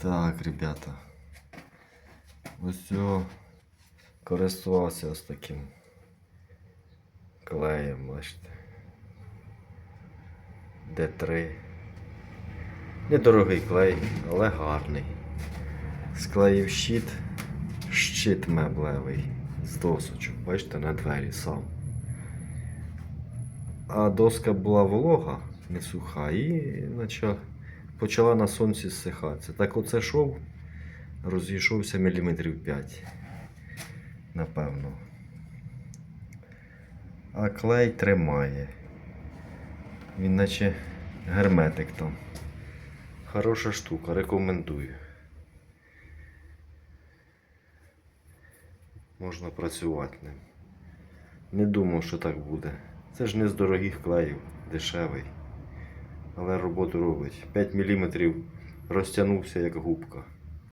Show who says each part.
Speaker 1: Так, ребята. Ось цього користувався ось таким клеєм, бачите. Д3. Недорогий клей, але гарний. Склеїв щит меблевий з досочок, бачите, на двері сам. А доска була волога, не суха, і почала на сонці зсихатися. Так оце шов, розійшовся міліметрів 5, напевно. А клей тримає. Він наче герметик там. Хороша штука, рекомендую. Можна працювати ним. Не думав, що так буде. Це ж не з дорогих клеїв, дешевий. Але роботу робить. 5 мм розтягнувся як губка.